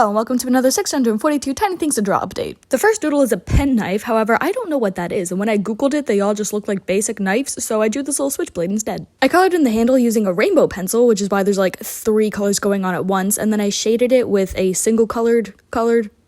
Hello and welcome to another 642 Tiny Things to Draw update. The first doodle is a pen knife, however, I don't know what that is, and when I googled it, they all just look like basic knives, so I drew this little switchblade instead. I colored in the handle using a rainbow pencil, which is why there's like 3 colors going on at once, and then I shaded it with a single colored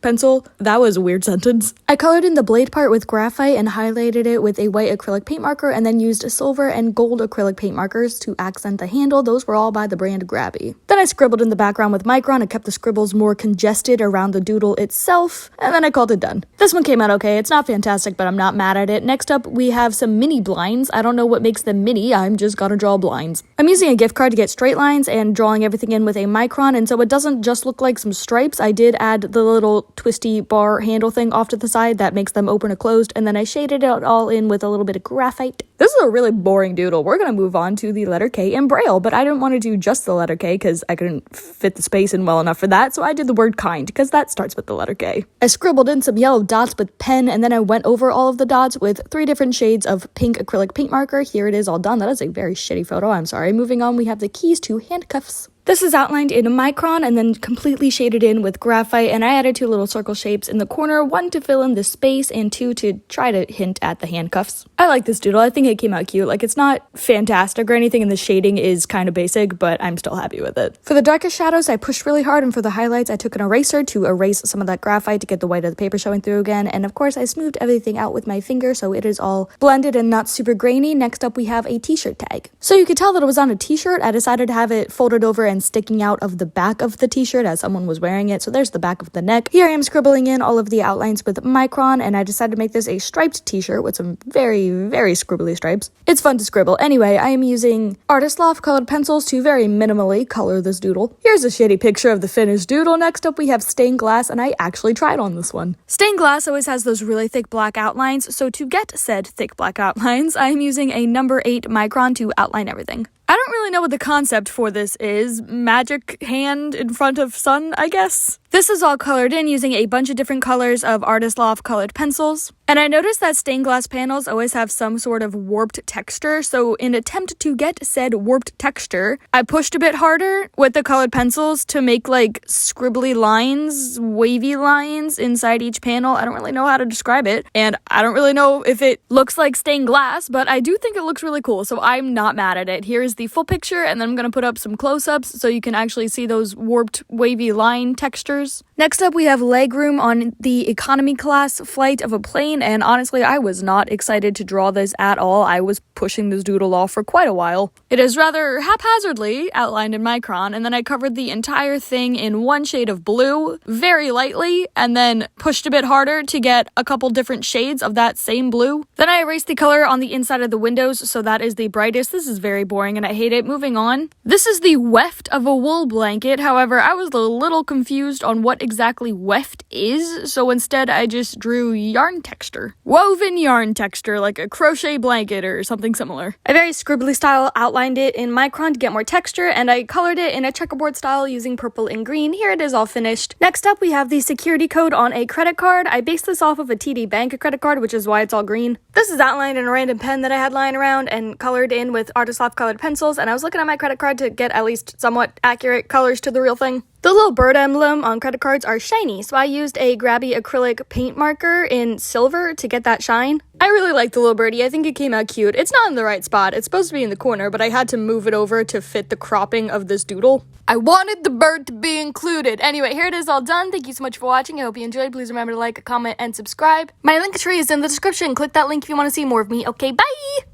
pencil. That was a weird sentence. I colored in the blade part with graphite and highlighted it with a white acrylic paint marker and then used silver and gold acrylic paint markers to accent the handle. Those were all by the brand Grabie. Then I scribbled in the background with Micron and kept the scribbles more congested around the doodle itself, and then I called it done. This one came out okay. It's not fantastic, but I'm not mad at it. Next up, we have some mini blinds. I don't know what makes them mini. I'm just gonna draw blinds. I'm using a gift card to get straight lines and drawing everything in with a Micron, and so it doesn't just look like some stripes. I did add the little twisty bar handle thing off to the side that makes them open or closed, and then I shaded it all in with a little bit of graphite. This is a really boring doodle. We're gonna move on to the letter K in Braille, but I didn't want to do just the letter K because I couldn't fit the space in well enough for that, so I did the word kind because that starts with the letter K. I scribbled in some yellow dots with pen, and then I went over all of the dots with 3 different shades of pink acrylic paint marker. Here it is all done. That is a very shitty photo, I'm sorry. Moving on, we have the keys to handcuffs. This is outlined in a Micron and then completely shaded in with graphite, and I added 2 little circle shapes in the corner, 1 to fill in the space and 2 to try to hint at the handcuffs. I like this doodle. I think it came out cute. Like, it's not fantastic or anything, and the shading is kind of basic, but I'm still happy with it. For the darkest shadows, I pushed really hard, and for the highlights, I took an eraser to erase some of that graphite to get the white of the paper showing through again, and of course, I smoothed everything out with my finger so it is all blended and not super grainy. Next up, we have a t-shirt tag. So you could tell that it was on a t-shirt. I decided to have it folded over and sticking out of the back of the t-shirt as someone was wearing it, so there's the back of the neck. Here I am scribbling in all of the outlines with Micron, and I decided to make this a striped t-shirt with some very, very scribbly stripes. It's fun to scribble. Anyway, I am using Artist Loft colored pencils to very minimally color this doodle. Here's a shitty picture of the finished doodle. Next up we have stained glass, and I actually tried on this one. Stained glass always has those really thick black outlines, so to get said thick black outlines, I am using a number 8 Micron to outline everything. I don't really know what the concept for this is. Magic hand in front of sun, I guess? This is all colored in using a bunch of different colors of Artist Loft colored pencils. And I noticed that stained glass panels always have some sort of warped texture, so in attempt to get said warped texture, I pushed a bit harder with the colored pencils to make like scribbly lines, wavy lines inside each panel. I don't really know how to describe it, and I don't really know if it looks like stained glass, but I do think it looks really cool, so I'm not mad at it. Here's the full picture, and then I'm gonna put up some close-ups so you can actually see those warped wavy line textures. Next up, we have legroom on the economy class flight of a plane, and honestly, I was not excited to draw this at all. I was pushing this doodle off for quite a while. It is rather haphazardly outlined in Micron, and then I covered the entire thing in 1 shade of blue, very lightly, and then pushed a bit harder to get a couple different shades of that same blue. Then I erased the color on the inside of the windows, so that is the brightest. This is very boring, and I hate it. Moving on. This is the weft of a wool blanket. However, I was a little confused on what exactly weft is, so instead I just drew yarn texture. Woven yarn texture, like a crochet blanket or something similar. I very scribbly style outlined it in Micron to get more texture, and I colored it in a checkerboard style using purple and green. Here it is all finished. Next up, we have the security code on a credit card. I based this off of a TD Bank credit card, which is why it's all green. This is outlined in a random pen that I had lying around and colored in with Artist Loft colored pencils, and I was looking at my credit card to get at least somewhat accurate colors to the real thing. The little bird emblem on credit cards are shiny, so I used a Grabie acrylic paint marker in silver to get that shine. I really like the little birdie. I think it came out cute. It's not in the right spot. It's supposed to be in the corner, but I had to move it over to fit the cropping of this doodle. I wanted the bird to be included. Anyway, here it is all done. Thank you so much for watching. I hope you enjoyed. Please remember to like, comment, and subscribe. My link tree is in the description. Click that link if you want to see more of me. Okay, bye!